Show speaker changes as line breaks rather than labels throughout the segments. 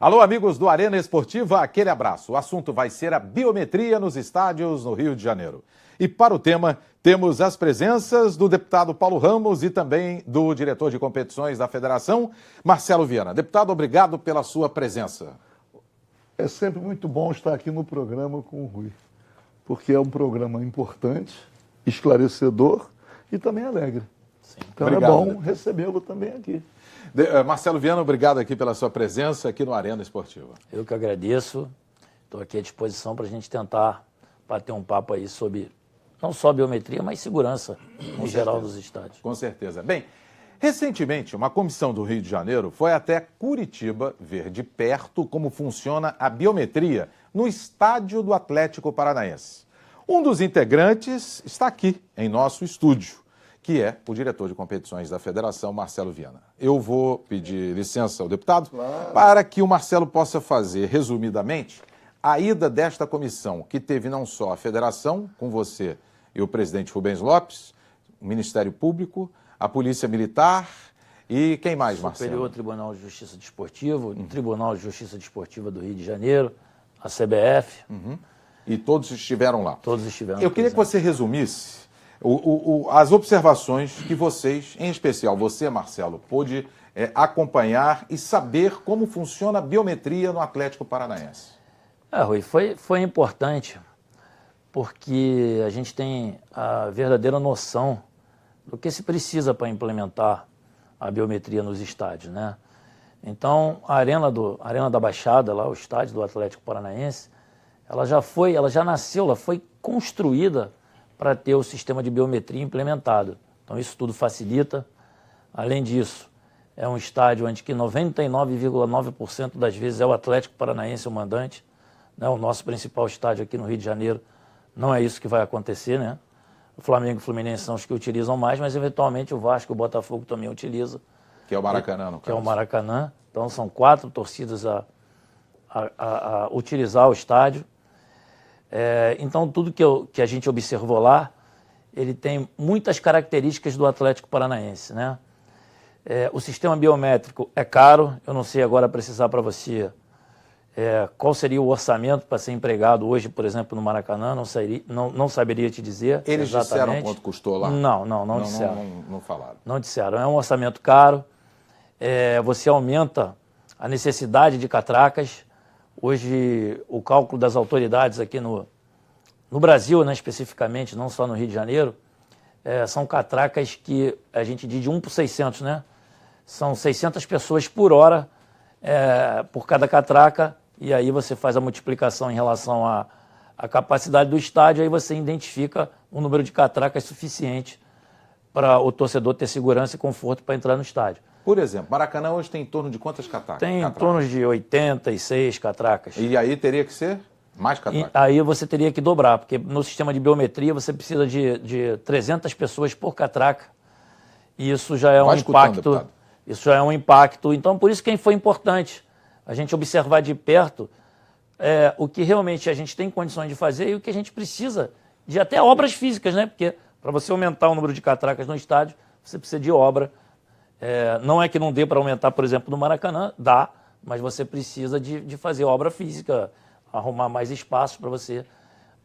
Alô, amigos do Arena Esportiva, aquele abraço. O assunto vai ser a biometria nos estádios no Rio de Janeiro. E para o tema, temos as presenças do deputado Paulo Ramos e também do diretor de competições da Federação, Marcelo Viana. Deputado, obrigado pela sua presença.
É sempre muito bom estar aqui no programa com o Rui, porque é um programa importante, esclarecedor e também alegre. Sim. Então obrigado, é bom recebê-lo também aqui.
Marcelo Viana, obrigado aqui pela sua presença aqui no Arena Esportiva.
Eu que agradeço, estou aqui à disposição para a gente tentar bater um papo aí sobre não só biometria, mas segurança no geral dos estádios.
Com certeza. Bem, recentemente uma comissão do Rio de Janeiro foi até Curitiba ver de perto como funciona a biometria no estádio do Atlético Paranaense. Um dos integrantes está aqui em nosso estúdio, que é o diretor de competições da Federação, Marcelo Viana. Eu vou pedir licença ao deputado para que o Marcelo possa fazer, resumidamente, a ida desta comissão, que teve não só a Federação, com você e o presidente Rubens Lopes, o Ministério Público, a Polícia Militar e quem mais, Marcelo?
Superior Tribunal de Justiça Desportiva, o Tribunal de Justiça Desportiva do Rio de Janeiro, a CBF.
E todos estiveram lá?
Todos estiveram.
Eu queria que você resumisse as observações que vocês, em especial você, Marcelo, pôde acompanhar e saber como funciona a biometria no Atlético Paranaense.
Rui, foi importante porque a gente tem a verdadeira noção do que se precisa para implementar a biometria nos estádios, né? Então, a Arena da Baixada, lá, o estádio do Atlético Paranaense, ela já nasceu, ela foi construída para ter o sistema de biometria implementado. Então isso tudo facilita. Além disso, é um estádio onde que 99,9% das vezes é o Atlético Paranaense o mandante, né? O nosso principal estádio aqui no Rio de Janeiro não é isso que vai acontecer, né? O Flamengo e o Fluminense são os que utilizam mais, mas eventualmente o Vasco e o Botafogo também utiliza.
Que é o Maracanã, no caso.
Que é o Maracanã. Então são 4 torcidas a utilizar o estádio. Então, tudo que a gente observou lá, ele tem muitas características do Atlético Paranaense, né? O sistema biométrico é caro, eu não sei agora precisar para você qual seria o orçamento para ser empregado hoje, por exemplo, no Maracanã, não saberia te dizer.
Eles disseram quanto custou lá?
Não disseram.
Não falaram.
Não disseram, é um orçamento caro, você aumenta a necessidade de catracas. Hoje, o cálculo das autoridades aqui no Brasil, né, especificamente, não só no Rio de Janeiro, são catracas que a gente divide 1 por 600, né? São 600 pessoas por hora por cada catraca, e aí você faz a multiplicação em relação à capacidade do estádio, aí você identifica um número de catracas suficiente para o torcedor ter segurança e conforto para entrar no estádio.
Por exemplo, Maracanã hoje tem em torno de quantas catracas?
Tem em torno de 86 catracas.
E aí teria que ser mais catracas?
E aí você teria que dobrar, porque no sistema de biometria você precisa de 300 pessoas por catraca. E isso já é um impacto. Isso já é um impacto. Então, por isso que foi importante a gente observar de perto o que realmente a gente tem condições de fazer e o que a gente precisa de até obras físicas, né? Porque para você aumentar o número de catracas no estádio, você precisa de obra. Não é que não dê para aumentar, por exemplo, no Maracanã, dá, mas você precisa de fazer obra física, arrumar mais espaço para você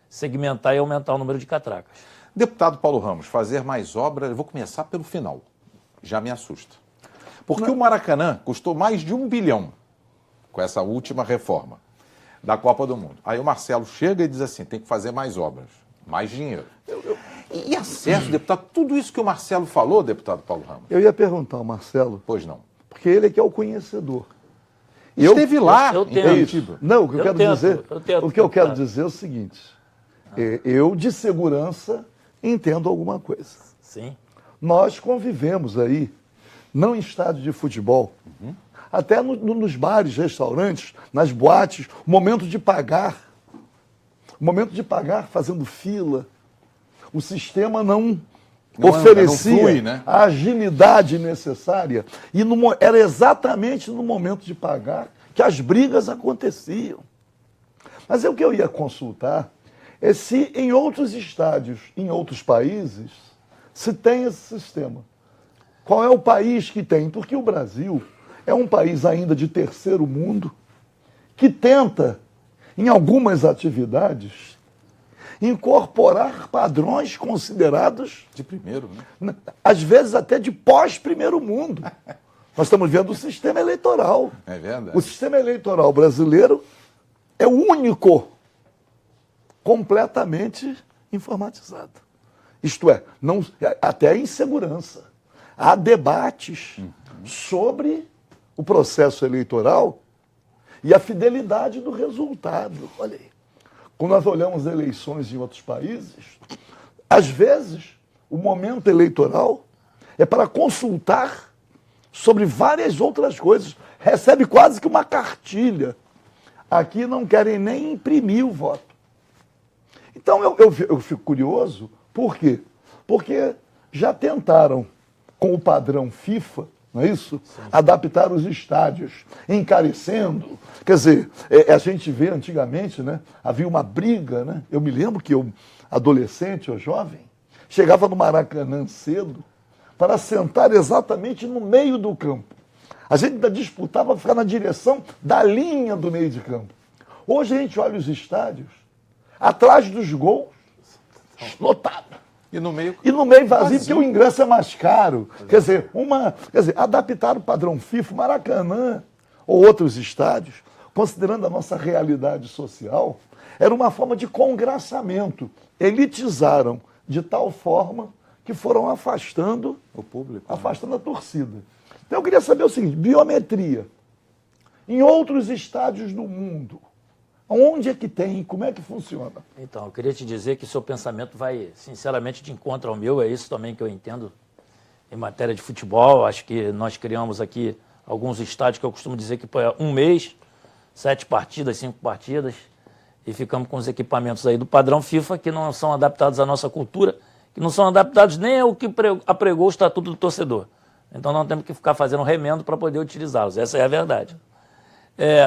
segmentar e aumentar o número de catracas.
Deputado Paulo Ramos, fazer mais obras, eu vou começar pelo final, já me assusta. Porque o Maracanã custou mais de 1 bilhão com essa última reforma da Copa do Mundo. Aí o Marcelo chega e diz assim, tem que fazer mais obras, mais dinheiro. E acesso, deputado, tudo isso que o Marcelo falou, deputado Paulo Ramos?
Eu ia perguntar ao Marcelo.
Pois não.
Porque ele é que é o conhecedor.
Esteve lá
em
Curitiba.
Não, o que eu quero dizer é o seguinte. Eu, de segurança, entendo alguma coisa.
Sim.
Nós convivemos aí, não em estádio de futebol, até nos bares, restaurantes, nas boates, o momento de pagar fazendo fila. O sistema não oferecia
flui, né?
a agilidade necessária e era exatamente no momento de pagar que as brigas aconteciam. Mas o que eu ia consultar é se em outros estádios, em outros países, se tem esse sistema. Qual é o país que tem? Porque o Brasil é um país ainda de terceiro mundo, que tenta, em algumas atividades, incorporar padrões considerados,
De primeiro, né?
às vezes até de pós-primeiro mundo. Nós estamos vendo o sistema eleitoral.
É verdade.
O sistema eleitoral brasileiro é o único completamente informatizado. Isto é, não, até a insegurança. Há debates sobre o processo eleitoral e a fidelidade do resultado. Olha aí. Quando nós olhamos eleições em outros países, às vezes o momento eleitoral é para consultar sobre várias outras coisas. Recebe quase que uma cartilha. Aqui não querem nem imprimir o voto. Então eu fico curioso, por quê? Porque já tentaram, com o padrão FIFA, não é isso? Sim. Adaptar os estádios, encarecendo. Quer dizer, a gente vê antigamente, né? Havia uma briga, né? Eu me lembro que eu, adolescente ou jovem, chegava no Maracanã cedo para sentar exatamente no meio do campo. A gente ainda disputava para ficar na direção da linha do meio de campo. Hoje a gente olha os estádios, atrás dos gols, lotado.
E no meio
vazio, porque o ingresso é mais caro. Quer dizer, adaptar o padrão FIFA, Maracanã ou outros estádios, considerando a nossa realidade social, era uma forma de congraçamento. Elitizaram de tal forma que foram afastando
o público,
afastando a torcida. Então eu queria saber o seguinte, biometria. Em outros estádios do mundo, onde é que tem e como é que funciona?
Então, eu queria te dizer que seu pensamento vai, sinceramente, de encontro ao meu. É isso também que eu entendo em matéria de futebol. Acho que nós criamos aqui alguns estádios que eu costumo dizer que foi um mês, 7 partidas, 5 partidas, e ficamos com os equipamentos aí do padrão FIFA que não são adaptados à nossa cultura, que não são adaptados nem ao que apregou o Estatuto do Torcedor. Então não temos que ficar fazendo remendo para poder utilizá-los. Essa é a verdade.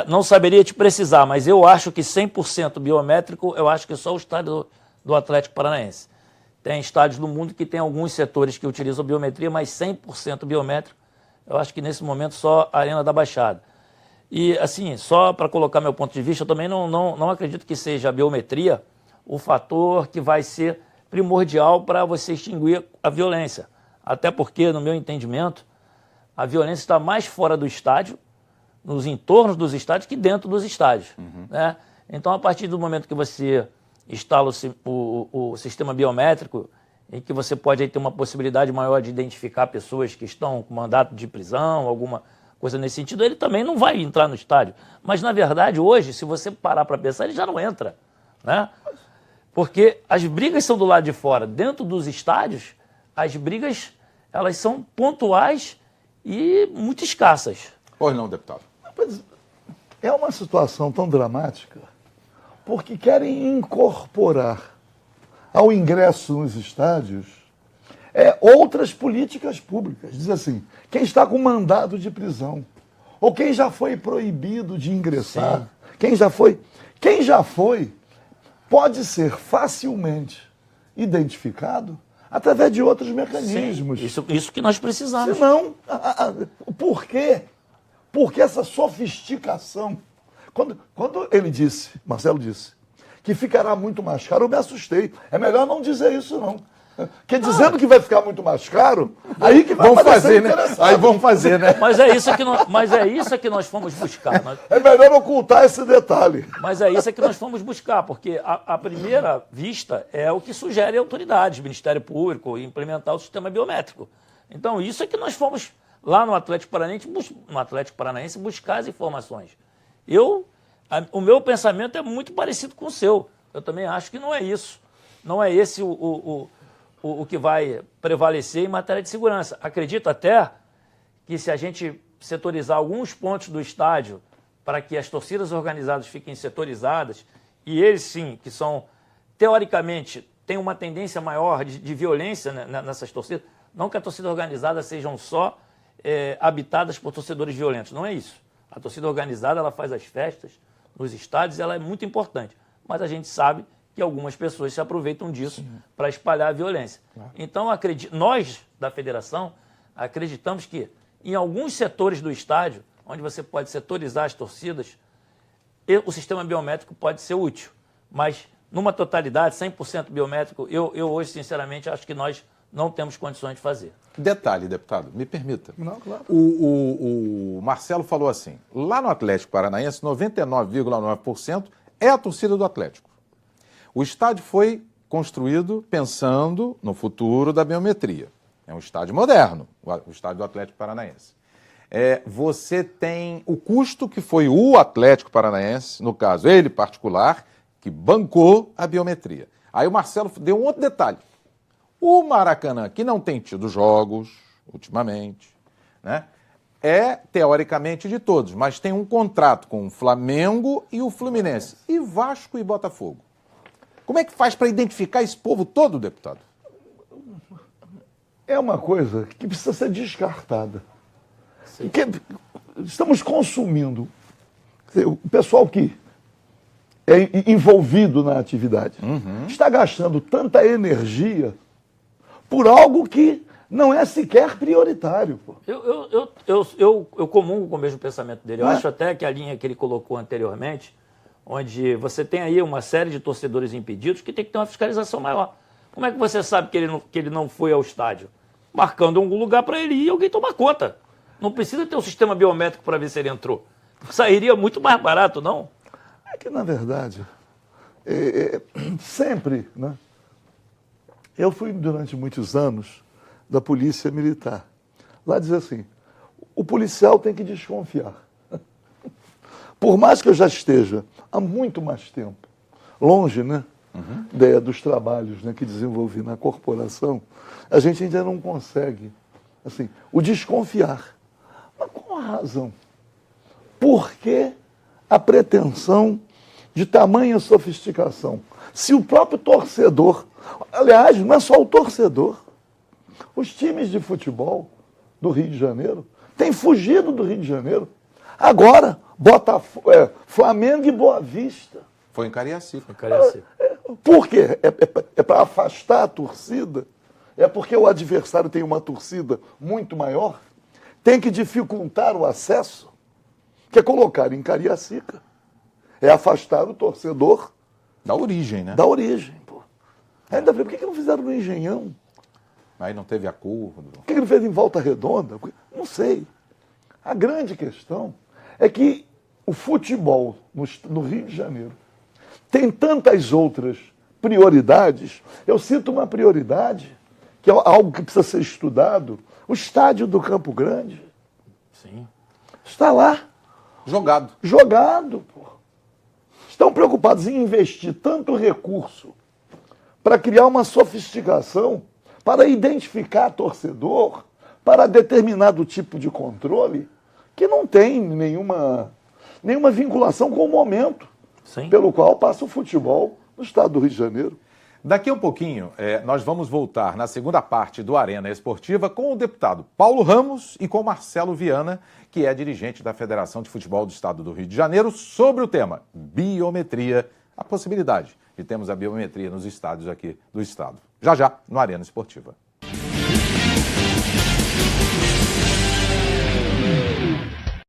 Não saberia te precisar, mas eu acho que 100% biométrico, eu acho que só o estádio do Atlético Paranaense. Tem estádios do mundo que tem alguns setores que utilizam biometria, mas 100% biométrico, eu acho que nesse momento só a Arena da Baixada. E assim, só para colocar meu ponto de vista, eu também não acredito que seja a biometria o fator que vai ser primordial para você extinguir a violência. Até porque, no meu entendimento, a violência está mais fora do estádio, nos entornos dos estádios, que dentro dos estádios. Né? Então, a partir do momento que você instala o sistema biométrico, em que você pode aí ter uma possibilidade maior de identificar pessoas que estão com mandato de prisão, alguma coisa nesse sentido, ele também não vai entrar no estádio. Mas, na verdade, hoje, se você parar para pensar, ele já não entra. Né? Porque as brigas são do lado de fora. Dentro dos estádios, as brigas elas são pontuais e muito escassas.
Pois não, deputado.
Mas é uma situação tão dramática porque querem incorporar ao ingresso nos estádios outras políticas públicas. Diz assim, quem está com mandado de prisão ou quem já foi proibido de ingressar, quem já foi pode ser facilmente identificado através de outros mecanismos.
Sim, isso que nós precisamos.
Senão, por quê? Porque essa sofisticação... Quando ele disse, Marcelo disse, que ficará muito mais caro, eu me assustei. É melhor não dizer isso, não. Porque dizendo que vai ficar muito mais caro, aí que vai
fazer, né? Aí vamos fazer, né?
Mas é isso que nós fomos buscar.
É melhor ocultar esse detalhe.
Mas é isso que nós fomos buscar, porque a primeira vista é o que sugere autoridades, Ministério Público, implementar o sistema biométrico. Então, isso é que nós fomos lá no Atlético Paranaense buscar as informações. O meu pensamento é muito parecido com o seu. Eu também acho que não é isso. Não é esse o que vai prevalecer em matéria de segurança. Acredito até que se a gente setorizar alguns pontos do estádio para que as torcidas organizadas fiquem setorizadas, e eles sim, que são, teoricamente, têm uma tendência maior de violência nessas torcidas, não que a torcida organizada sejam só habitadas por torcedores violentos, não é isso. A torcida organizada ela faz as festas nos estádios, ela é muito importante, mas a gente sabe que algumas pessoas se aproveitam disso para espalhar a violência. Claro. Então, nós, da federação, acreditamos que em alguns setores do estádio, onde você pode setorizar as torcidas, o sistema biométrico pode ser útil, mas numa totalidade, 100% biométrico, eu hoje, sinceramente, acho que nós não temos condições de fazer.
Detalhe, deputado, me permita.
Não, claro.
O Marcelo falou assim, lá no Atlético Paranaense, 99,9% é a torcida do Atlético. O estádio foi construído pensando no futuro da biometria. É um estádio moderno, o estádio do Atlético Paranaense. Você tem o custo que foi o Atlético Paranaense, no caso ele particular, que bancou a biometria. Aí o Marcelo deu um outro detalhe. O Maracanã, que não tem tido jogos ultimamente, né, é teoricamente de todos, mas tem um contrato com o Flamengo e o Fluminense, e Vasco e Botafogo. Como é que faz para identificar esse povo todo, deputado?
É uma coisa que precisa ser descartada. Porque estamos consumindo, quer dizer, o pessoal que é envolvido na atividade está gastando tanta energia por algo que não é sequer prioritário. Pô.
Eu comungo com o mesmo pensamento dele. Eu
Não é?
acho até que a linha que ele colocou anteriormente, onde você tem aí uma série de torcedores impedidos que tem que ter uma fiscalização maior. Como é que você sabe que ele não foi ao estádio? Marcando algum lugar para ele ir e alguém tomar conta. Não precisa ter um sistema biométrico para ver se ele entrou. Sairia muito mais barato, não?
É que, na verdade, sempre, né? Eu fui, durante muitos anos, da polícia militar. Lá diz assim, o policial tem que desconfiar. Por mais que eu já esteja há muito mais tempo, longe, né? Dos trabalhos, né, que desenvolvi na corporação, a gente ainda não consegue, assim, o desconfiar. Mas com a razão. Por que a pretensão de tamanha sofisticação? Se o próprio torcedor, aliás, não é só o torcedor, os times de futebol do Rio de Janeiro têm fugido do Rio de Janeiro. Agora, Flamengo e Boa Vista.
Foi em Cariacica.
Por quê? É para afastar a torcida? É porque o adversário tem uma torcida muito maior? Tem que dificultar o acesso? Que é colocar em Cariacica. É afastar o torcedor
Da origem, né?
da origem. Pô. Ainda bem, por que não fizeram no Engenhão?
Aí não teve acordo.
Por que não fez em Volta Redonda? Não sei. A grande questão é que o futebol no Rio de Janeiro tem tantas outras prioridades. Eu cito uma prioridade, que é algo que precisa ser estudado, o estádio do Campo Grande.
Sim.
Está lá,
Jogado.
jogado. Pô. Estão preocupados em investir tanto recurso para criar uma sofisticação, para identificar torcedor, para determinado tipo de controle, que não tem nenhuma vinculação com o momento
Sim.
pelo qual passa o futebol no estado do Rio de Janeiro.
Daqui a um pouquinho, nós vamos voltar na segunda parte do Arena Esportiva com o deputado Paulo Ramos e com Marcelo Viana, que é dirigente da Federação de Futebol do Estado do Rio de Janeiro, sobre o tema biometria, a possibilidade de termos a biometria nos estádios aqui do estado. Já, no Arena Esportiva.